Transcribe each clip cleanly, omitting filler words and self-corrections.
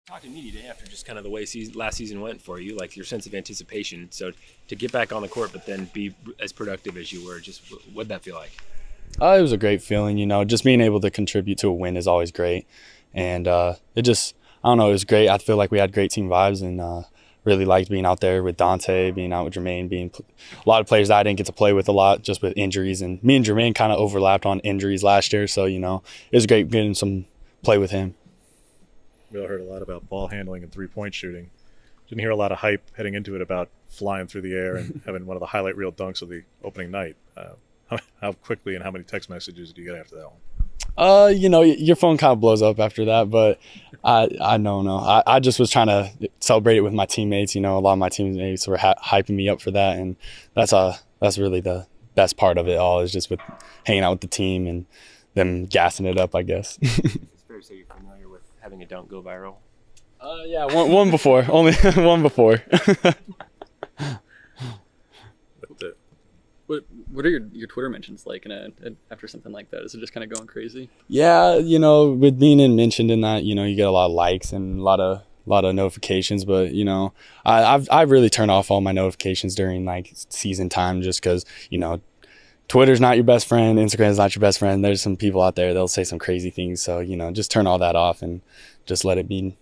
Talked to me today after just kind of the way last season went for you, like your sense of anticipation. So to get back on the court, but then be as productive as you were, just what'd that feel like? It was a great feeling, just being able to contribute to a win is always great. And I don't know, it was great. I feel like we had great team vibes and really liked being out there with Dante, being out with Jermaine, being a lot of players that I didn't get to play with a lot just with injuries. And me and Jermaine kind of overlapped on injuries last year. So, it was great getting some play with him. We all heard a lot about ball handling and three-point shooting. Didn't hear a lot of hype heading into it about flying through the air and having one of the highlight reel dunks of the opening night. How quickly and how many text messages do you get after that one? Your phone kind of blows up after that, but I don't know. I just was trying to celebrate it with my teammates. A lot of my teammates were hyping me up for that, and that's really the best part of it all, is just with hanging out with the team and them gassing it up, I guess. It's fair to say you're familiar with having a dunk go viral? Yeah, one before, only one before. What are your Twitter mentions like after something like that? Is it just kind of going crazy? Yeah, with being mentioned in that, you get a lot of likes and a lot of notifications, but I've really turned off all my notifications during like season time, just because Twitter's not your best friend, Instagram's not your best friend. There's some people out there, they'll say some crazy things, so just turn all that off and just let it be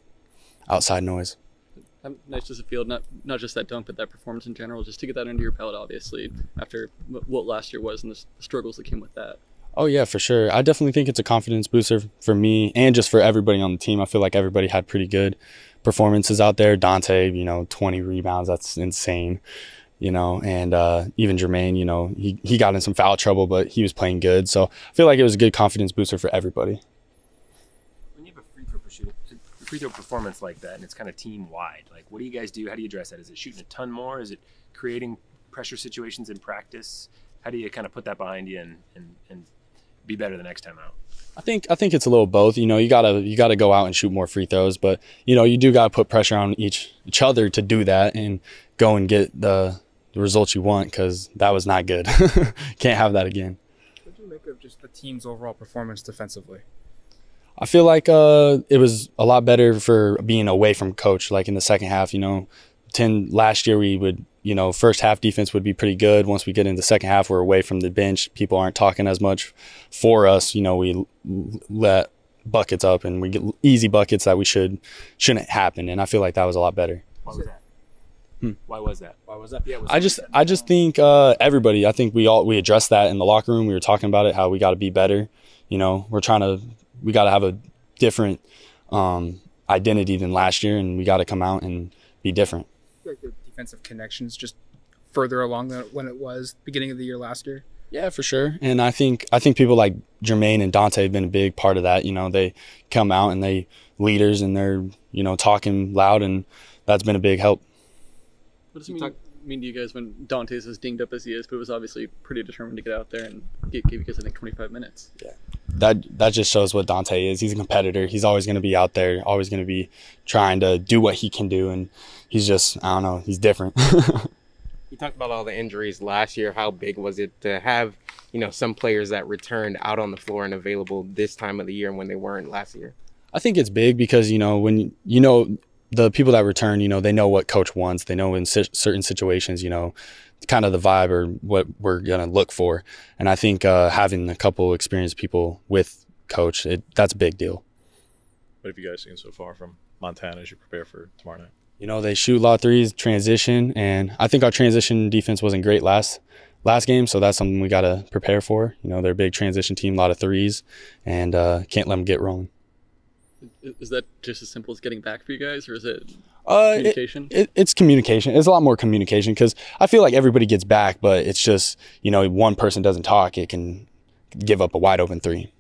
outside noise. How nice does it feel, not just that dunk, but that performance in general, just to get that under your belt, obviously, after what last year was and the struggles that came with that? Oh, yeah, for sure. I definitely think it's a confidence booster for me and just for everybody on the team. I feel like everybody had pretty good performances out there. Dante, 20 rebounds, that's insane. And even Jermaine, he got in some foul trouble, but he was playing good. So I feel like it was a good confidence booster for everybody. When you have a free throw performance like that, and it's kind of team wide, like what do you guys do? How do you address that? Is it shooting a ton more? Is it creating pressure situations in practice? How do you kind of put that behind you and be better the next time out? I think it's a little both. You gotta go out and shoot more free throws, but you do gotta put pressure on each other to do that and go and get the results you want, because that was not good. Can't have that again. What do you make of just the team's overall performance defensively? I feel like it was a lot better for being away from coach. Like in the second half, last year we would, first half defense would be pretty good. Once we get into the second half, we're away from the bench. People aren't talking as much for us. We let buckets up and we get easy buckets that we shouldn't happen. And I feel like that was a lot better. Why was that? Why was that? Yeah, I just think everybody. I think we addressed that in the locker room. We were talking about it, how we got to be better. We got to have a different identity than last year, and we got to come out and be different. Like the defensive connections just further along than when it was beginning of the year last year. Yeah, for sure. And I think people like Jermaine and Dante have been a big part of that. They come out and they leaders and they're talking loud, and that's been a big help. What does it mean to you guys when Dante's as dinged up as he is, but was obviously pretty determined to get out there and give you guys, I think, 25 minutes? Yeah, that just shows what Dante is. He's a competitor. He's always going to be out there, always going to be trying to do what he can do, and he's just, I don't know, he's different. You talked about all the injuries last year. How big was it to have, some players that returned out on the floor and available this time of the year when they weren't last year? I think it's big because, when the people that return, they know what coach wants. They know in certain situations, kind of the vibe or what we're going to look for. And I think having a couple experienced people with coach, that's a big deal. What have you guys seen so far from Montana as you prepare for tomorrow night? They shoot a lot of threes, transition, and I think our transition defense wasn't great last game, so that's something we got to prepare for. They're a big transition team, a lot of threes, and can't let them get rolling. Is that just as simple as getting back for you guys, or is it communication? It's communication. It's a lot more communication, because I feel like everybody gets back, but it's just, one person doesn't talk, it can give up a wide open three.